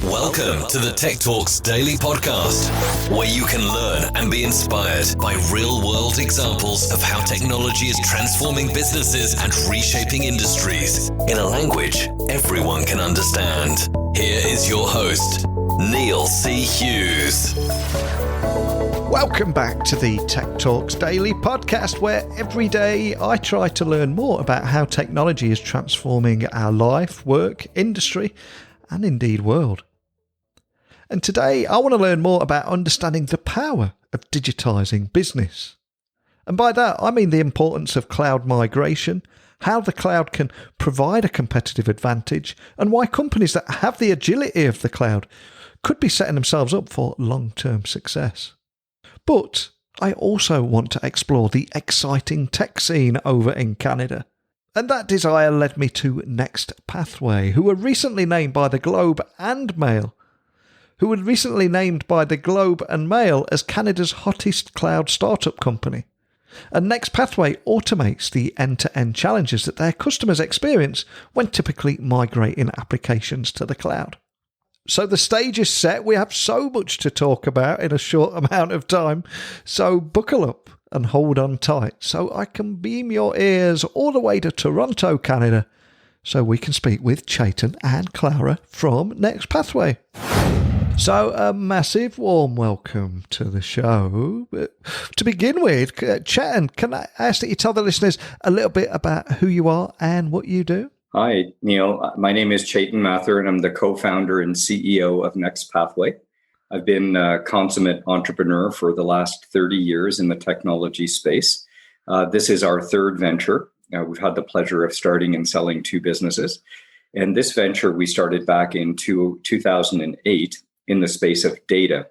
Welcome to the Tech Talks Daily Podcast, where you can learn and be inspired by real-world examples of how technology is transforming businesses and reshaping industries in a language everyone can understand. Here is your host, Neil C. Hughes. Welcome back to the Tech Talks Daily Podcast, where every day I try to learn more about how technology is transforming our life, work, industry, and indeed world. And today I want to learn more about understanding the power of digitising business. And by that I mean the importance of cloud migration, how the cloud can provide a competitive advantage, and why companies that have the agility of the cloud could be setting themselves up for long-term success. But I also want to explore the exciting tech scene over in Canada. And that desire led me to Next Pathway, who were recently named by the Globe and Mail as Canada's hottest cloud startup company. And Next Pathway automates the end-to-end challenges that their customers experience when typically migrating applications to the cloud. So the stage is set. We have so much to talk about in a short amount of time. So buckle up and hold on tight so I can beam your ears all the way to Toronto, Canada, so we can speak with Chetan and Clara from Next Pathway. So a massive warm welcome to the show. To begin with, Chetan, can I ask that you tell the listeners a little bit about who you are and what you do? Hi, Neil. My name is Chetan Mathur, and I'm the co-founder and CEO of Next Pathway. I've been a consummate entrepreneur for the last 30 years in the technology space. This is our third venture. We've had the pleasure of starting and selling two businesses. And this venture we started back in 2008 in the space of data.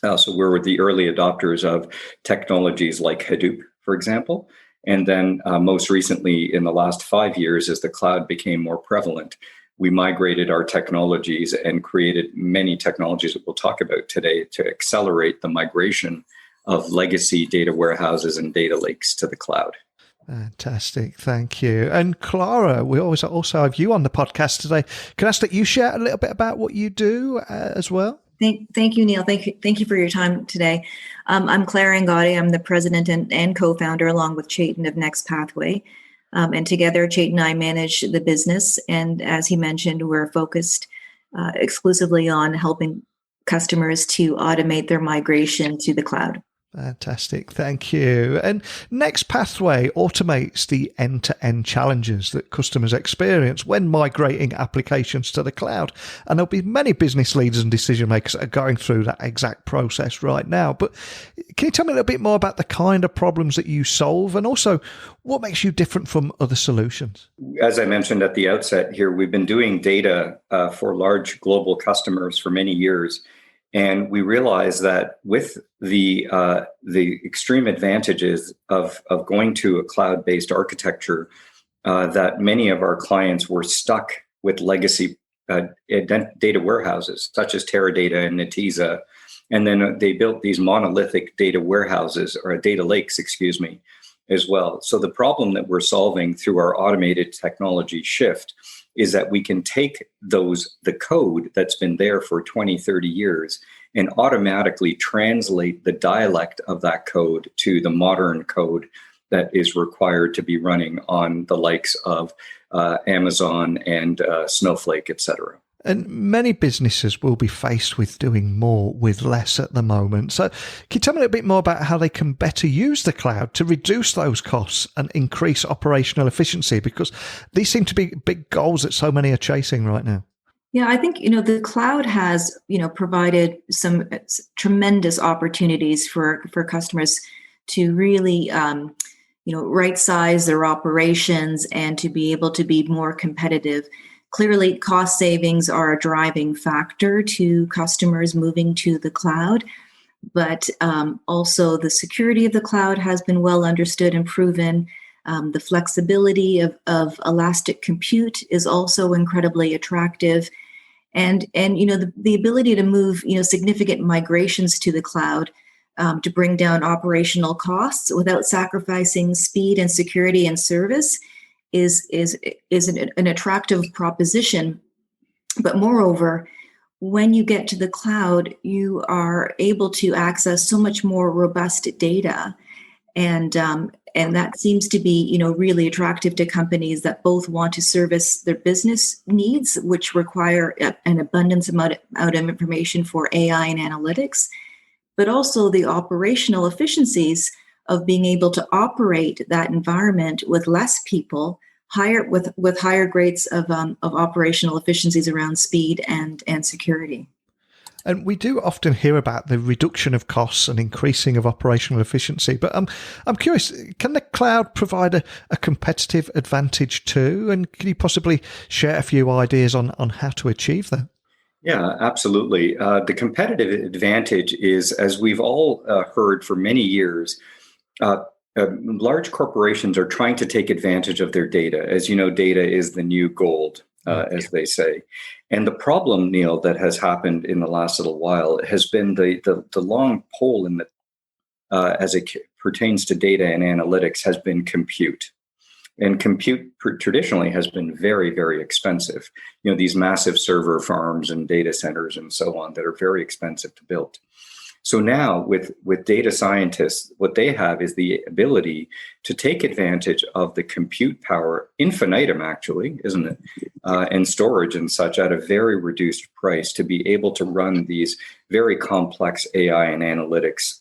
So we're the early adopters of technologies like Hadoop, for example. And then most recently, in the last 5 years, as the cloud became more prevalent, we migrated our technologies and created many technologies that we'll talk about today to accelerate the migration of legacy data warehouses and data lakes to the cloud. Fantastic. Thank you. And Clara, we always also have you on the podcast today. Can I ask that you share a little bit about what you do as well? Thank you, Neil. Thank you for your time today. I'm Clara Angotti. I'm the president and co-founder, along with Chetan, of Next Pathway. And together, Chetan and I manage the business. And as he mentioned, we're focused exclusively on helping customers to automate their migration to the cloud. Fantastic. Thank you. And Next Pathway automates the end-to-end challenges that customers experience when migrating applications to the cloud. And there'll be many business leaders and decision makers that are going through that exact process right now. But can you tell me a little bit more about the kind of problems that you solve, and also what makes you different from other solutions? As I mentioned at the outset here, we've been doing data for large global customers for many years. And we realized that with the extreme advantages of going to a cloud-based architecture, that many of our clients were stuck with legacy data warehouses, such as Teradata and Netezza. And then they built these monolithic data warehouses, or data lakes, as well. So the problem that we're solving through our automated technology shift is that we can take the code that's been there for 20, 30 years and automatically translate the dialect of that code to the modern code that is required to be running on the likes of Amazon and Snowflake, et cetera. And many businesses will be faced with doing more with less at the moment. So can you tell me a little bit more about how they can better use the cloud to reduce those costs and increase operational efficiency? Because these seem to be big goals that so many are chasing right now. Yeah, I think, the cloud has, provided some tremendous opportunities for customers to really, right-size their operations and to be able to be more competitive. Clearly, cost savings are a driving factor to customers moving to the cloud, but also the security of the cloud has been well understood and proven. The flexibility of elastic compute is also incredibly attractive, and the ability to move significant migrations to the cloud to bring down operational costs without sacrificing speed and security and service is an attractive proposition. But moreover, when you get to the cloud, you are able to access so much more robust data. And that seems to be, really attractive to companies that both want to service their business needs, which require an abundance amount of information for AI and analytics, but also the operational efficiencies of being able to operate that environment with less people, with higher grades of operational efficiencies around speed and security. And we do often hear about the reduction of costs and increasing of operational efficiency. But I'm curious, can the cloud provide a competitive advantage too? And can you possibly share a few ideas on how to achieve that? Yeah, absolutely. The competitive advantage is, as we've all heard for many years, large corporations are trying to take advantage of their data. As you know, data is the new gold, as they say. And the problem, Neil, that has happened in the last little while has been the long pole in the as it pertains to data and analytics has been compute. And compute traditionally has been very, very expensive. These massive server farms and data centers and so on that are very expensive to build. So now with data scientists, what they have is the ability to take advantage of the compute power, infinitum actually, isn't it? And storage and such at a very reduced price to be able to run these very complex AI and analytics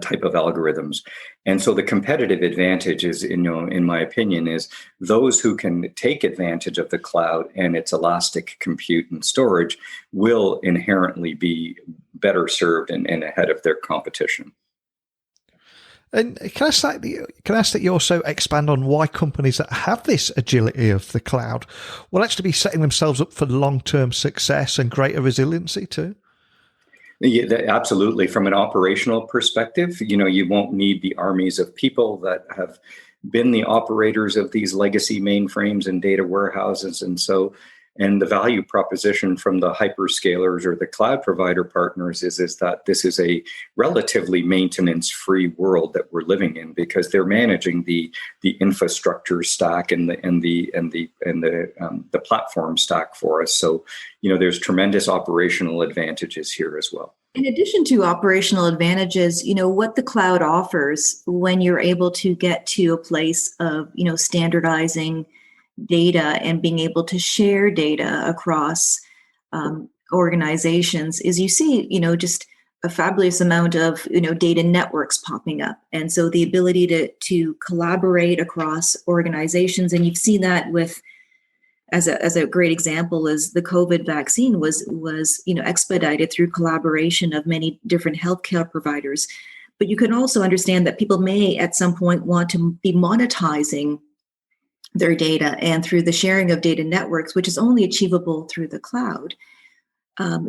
type of algorithms. And so the competitive advantage is, in my opinion, is those who can take advantage of the cloud and its elastic compute and storage will inherently be better served and ahead of their competition. And can I ask that you also expand on why companies that have this agility of the cloud will actually be setting themselves up for long-term success and greater resiliency too? Yeah, absolutely. From an operational perspective, you won't need the armies of people that have been the operators of these legacy mainframes and data warehouses. And the value proposition from the hyperscalers or the cloud provider partners is that this is a relatively maintenance-free world that we're living in, because they're managing the infrastructure stack and the platform stack for us. So, there's tremendous operational advantages here as well. In addition to operational advantages, what the cloud offers when you're able to get to a place of, standardizing data and being able to share data across organizations is you see, just a fabulous amount of, data networks popping up. And so the ability to collaborate across organizations, and you've seen that with, as a great example, is the COVID vaccine was expedited through collaboration of many different healthcare providers. But you can also understand that people may at some point want to be monetizing their data, and through the sharing of data networks, which is only achievable through the cloud.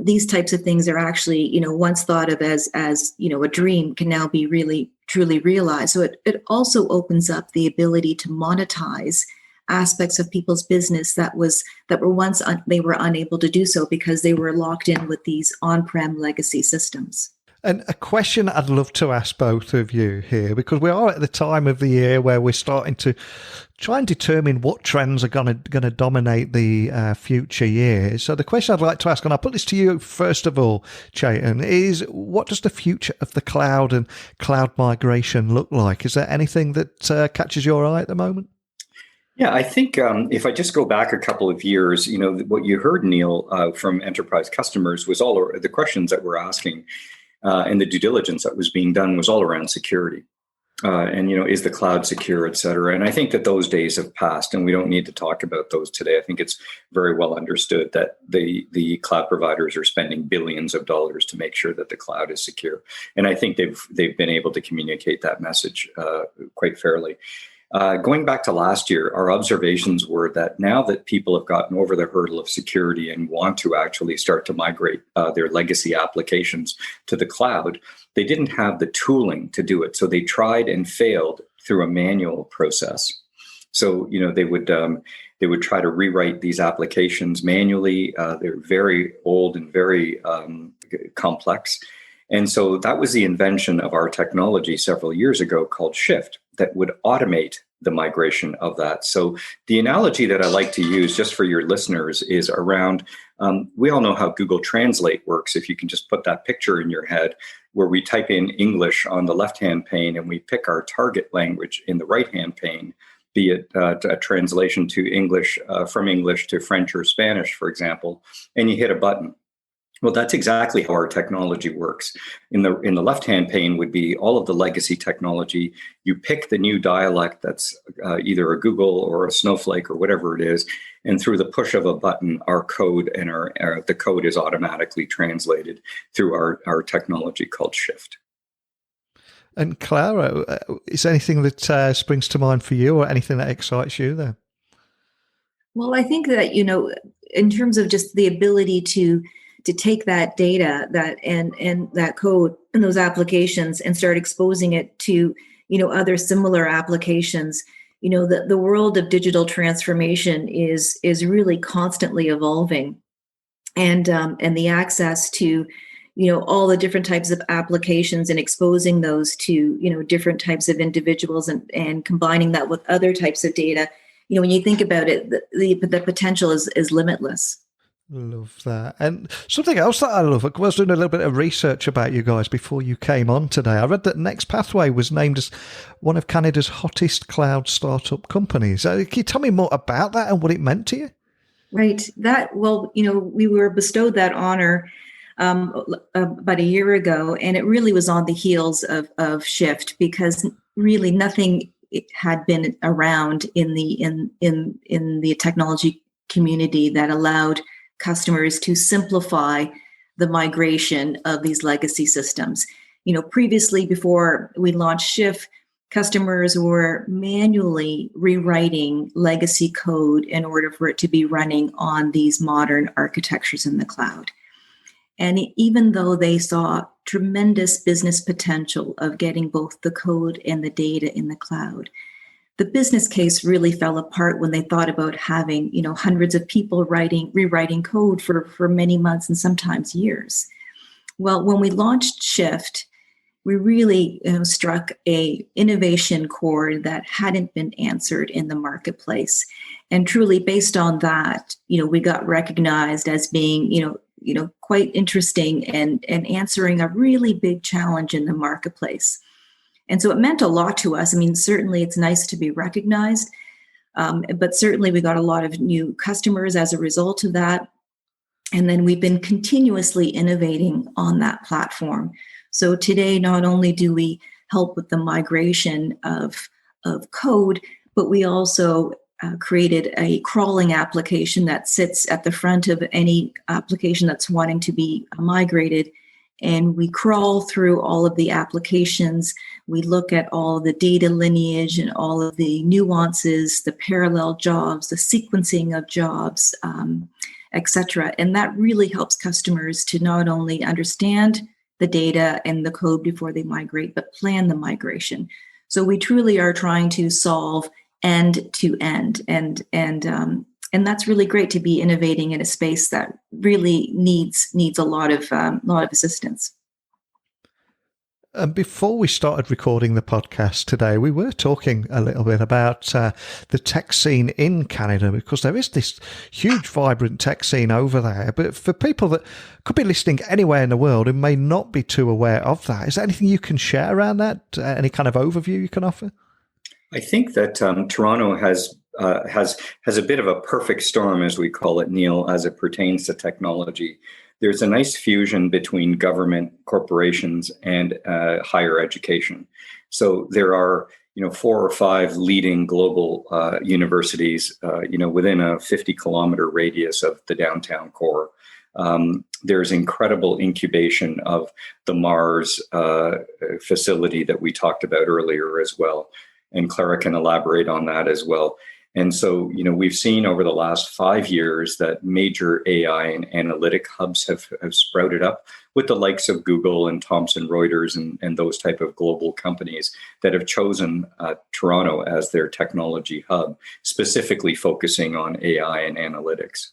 These types of things are actually, once thought of as a dream, can now be really, truly realized. So it also opens up the ability to monetize aspects of people's business that were once they were unable to do so because they were locked in with these on-prem legacy systems. And a question I'd love to ask both of you here, because we are at the time of the year where we're starting to try and determine what trends are going to dominate the future years. So the question I'd like to ask, and I'll put this to you first of all, Chetan, is what does the future of the cloud and cloud migration look like? Is there anything that catches your eye at the moment? Yeah, I think if I just go back a couple of years, what you heard, Neil, from enterprise customers was all the questions that we're asking. And the due diligence that was being done was all around security. And, is the cloud secure, et cetera? And I think that those days have passed, and we don't need to talk about those today. I think it's very well understood that the cloud providers are spending billions of dollars to make sure that the cloud is secure. And I think they've been able to communicate that message quite fairly. Going back to last year, our observations were that now that people have gotten over the hurdle of security and want to actually start to migrate their legacy applications to the cloud, they didn't have the tooling to do it. So they tried and failed through a manual process. So, they would try to rewrite these applications manually. They're very old and very complex. And so that was the invention of our technology several years ago called Shift that would automate the migration of that. So the analogy that I like to use just for your listeners is around We all know how Google Translate works. If you can just put that picture in your head, where we type in English on the left-hand pane and we pick our target language in the right-hand pane, be it a translation to English, from English to French or Spanish, for example, and you hit a button. Well, that's exactly how our technology works. In the left-hand pane would be all of the legacy technology. You pick the new dialect that's either a Google or a Snowflake or whatever it is, and through the push of a button, our code and the code is automatically translated through our technology called Shift. And Clara, is there anything that springs to mind for you, or anything that excites you there? Well, I think that, in terms of just the ability to take that data and that code and those applications and start exposing it to, other similar applications, the world of digital transformation is really constantly evolving, and the access to, all the different types of applications and exposing those to, different types of individuals and combining that with other types of data. When you think about it, the potential is limitless. Love that. And something else that I love, I was doing a little bit of research about you guys before you came on today. I read that Next Pathway was named as one of Canada's hottest cloud startup companies. Can you tell me more about that and what it meant to you? Right. We were bestowed that honor about a year ago, and it really was on the heels of Shift, because really nothing had been around in the technology community that allowed customers to simplify the migration of these legacy systems. Previously, before we launched Shift, customers were manually rewriting legacy code in order for it to be running on these modern architectures in the cloud. And even though they saw tremendous business potential of getting both the code and the data in the cloud, the business case really fell apart when they thought about having, hundreds of people rewriting code for many months and sometimes years. Well, when we launched Shift, we really struck a innovation chord that hadn't been answered in the marketplace. And truly based on that, we got recognized as being, quite interesting and answering a really big challenge in the marketplace. And so it meant a lot to us. I mean, certainly it's nice to be recognized, but certainly we got a lot of new customers as a result of that. And then we've been continuously innovating on that platform. So today, not only do we help with the migration of code, but we also created a crawling application that sits at the front of any application that's wanting to be migrated. And we crawl through all of the applications. We look at all the data lineage and all of the nuances, the parallel jobs, the sequencing of jobs, etc. And that really helps customers to not only understand the data and the code before they migrate, but plan the migration. So we truly are trying to solve end to end, and that's really great to be innovating in a space that really needs a lot of assistance. And before we started recording the podcast today, we were talking a little bit about the tech scene in Canada, because there is this huge, vibrant tech scene over there. But for people that could be listening anywhere in the world and may not be too aware of that, is there anything you can share around that? Any kind of overview you can offer? I think that Toronto has a bit of a perfect storm, as we call it, Neil, as it pertains to technology. There's a nice fusion between government, corporations, and higher education. So there are, 4 or 5 leading global universities, within a 50-kilometer radius of the downtown core. There's incredible incubation of the Mars facility that we talked about earlier as well. And Clara can elaborate on that as well. And so, we've seen over the last 5 years that major AI and analytic hubs have sprouted up with the likes of Google and Thomson Reuters and those type of global companies that have chosen Toronto as their technology hub, specifically focusing on AI and analytics.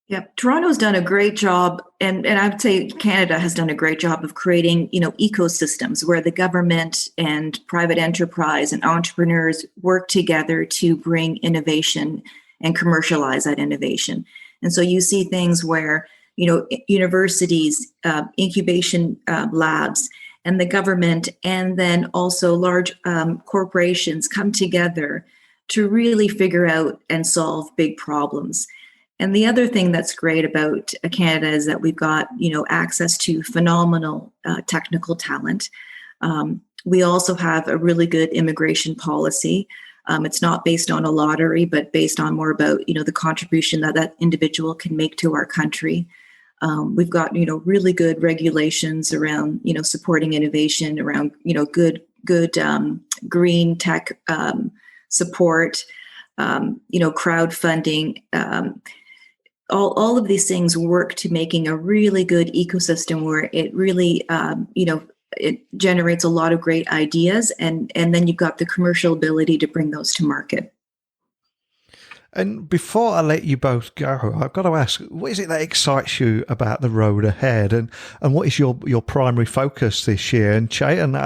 Yeah, Toronto's done a great job, and I would say Canada has done a great job of creating, ecosystems where the government and private enterprise and entrepreneurs work together to bring innovation and commercialize that innovation. And so you see things where, universities, incubation labs, and the government, and then also large corporations come together to really figure out and solve big problems. And the other thing that's great about Canada is that we've got, access to phenomenal technical talent. We also have a really good immigration policy. It's not based on a lottery, but based on more about, the contribution that individual can make to our country. We've got, really good regulations around, supporting innovation, around, good green tech support, crowdfunding. All of these things work to making a really good ecosystem where it really, it generates a lot of great ideas, and then you've got the commercial ability to bring those to market. And before I let you both go, I've got to ask, what is it that excites you about the road ahead, and what is your primary focus this year? And Chetan,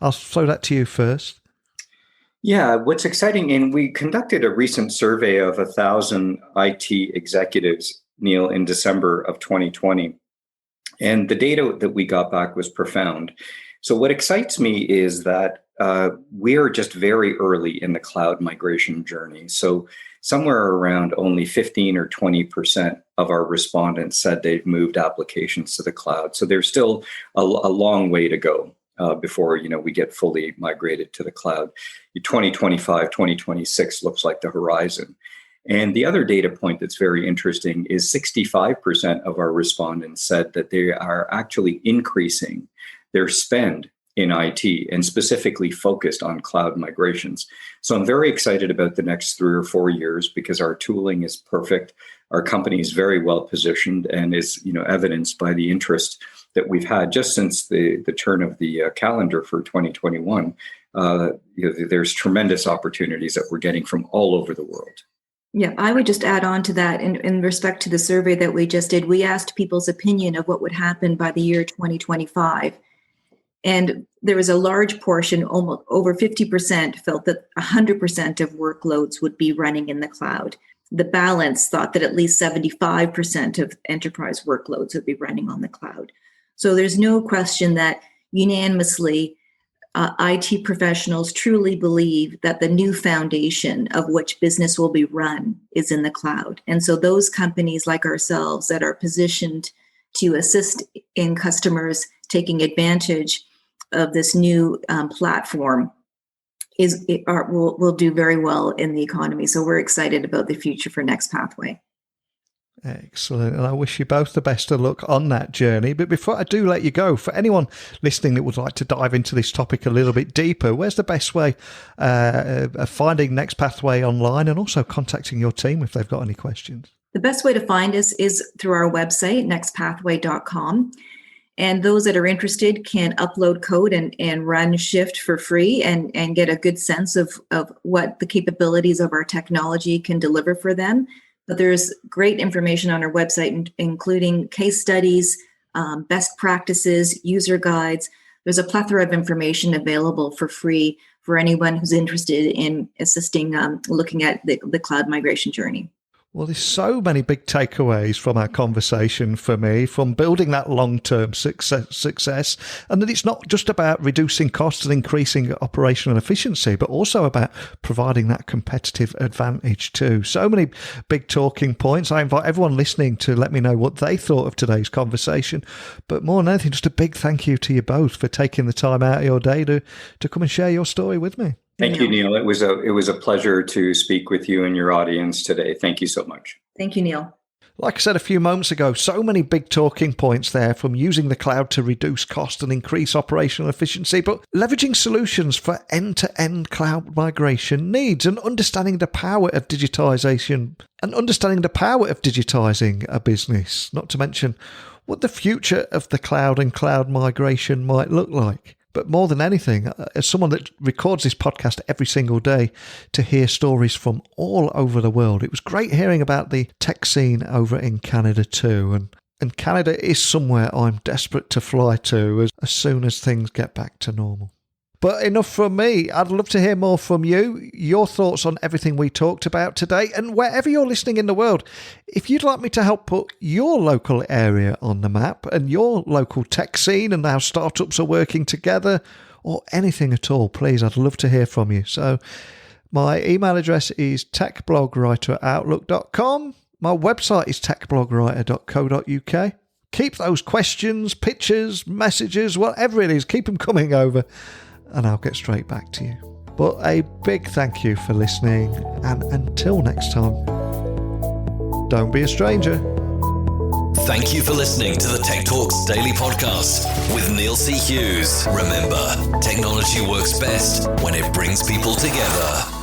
I'll throw that to you first. Yeah, what's exciting, and we conducted a recent survey of 1,000 IT executives, Neil, in December of 2020. And the data that we got back was profound. So what excites me is that we are just very early in the cloud migration journey. So somewhere around only 15 or 20% of our respondents said they've moved applications to the cloud. So there's still a long way to go before we get fully migrated to the cloud. 2025, 2026 looks like the horizon. And the other data point that's very interesting is 65% of our respondents said that they are actually increasing their spend in IT and specifically focused on cloud migrations. So I'm very excited about the next 3 or 4 years because our tooling is perfect. Our company is very well positioned and is evidenced by the interest that we've had just since the turn of the calendar for 2021. There's tremendous opportunities that we're getting from all over the world. Yeah, I would just add on to that in respect to the survey that we just did. We asked people's opinion of what would happen by the year 2025. And there was a large portion, almost over 50%, felt that 100% of workloads would be running in the cloud. The balance thought that at least 75% of enterprise workloads would be running on the cloud. So there's no question that unanimously, IT professionals truly believe that the new foundation of which business will be run is in the cloud. And so those companies like ourselves that are positioned to assist in customers taking advantage of this new platform will do very well in the economy. So we're excited about the future for Next Pathway. Excellent. And I wish you both the best of luck on that journey. But before I do let you go, for anyone listening that would like to dive into this topic a little bit deeper, where's the best way of finding Next Pathway online and also contacting your team if they've got any questions? The best way to find us is through our website, nextpathway.com. And those that are interested can upload code and run Shift for free and get a good sense of what the capabilities of our technology can deliver for them. But there's great information on our website, including case studies, best practices, user guides. There's a plethora of information available for free for anyone who's interested in assisting looking at the cloud migration journey. Well, there's so many big takeaways from our conversation for me, from building that long-term success, and that it's not just about reducing costs and increasing operational efficiency, but also about providing that competitive advantage too. So many big talking points. I invite everyone listening to let me know what they thought of today's conversation. But more than anything, just a big thank you to you both for taking the time out of your day to come and share your story with me. Thank you, Neil. It was a pleasure to speak with you and your audience today. Thank you so much. Thank you, Neil. Like I said a few moments ago, so many big talking points there, from using the cloud to reduce cost and increase operational efficiency, but leveraging solutions for end-to-end cloud migration needs, and understanding the power of digitization and understanding the power of digitizing a business, not to mention what the future of the cloud and cloud migration might look like. But more than anything, as someone that records this podcast every single day, to hear stories from all over the world. It was great hearing about the tech scene over in Canada too. And Canada is somewhere I'm desperate to fly to as soon as things get back to normal. But enough from me. I'd love to hear more from you, your thoughts on everything we talked about today, and wherever you're listening in the world. If you'd like me to help put your local area on the map and your local tech scene and how startups are working together, or anything at all, please, I'd love to hear from you. So my email address is techblogwriter@outlook.com. My website is techblogwriter.co.uk. Keep those questions, pictures, messages, whatever it is, keep them coming over, and I'll get straight back to you. But a big thank you for listening, and until next time, don't be a stranger. Thank you for listening to the Tech Talks Daily Podcast with Neil C. Hughes. Remember, technology works best when it brings people together.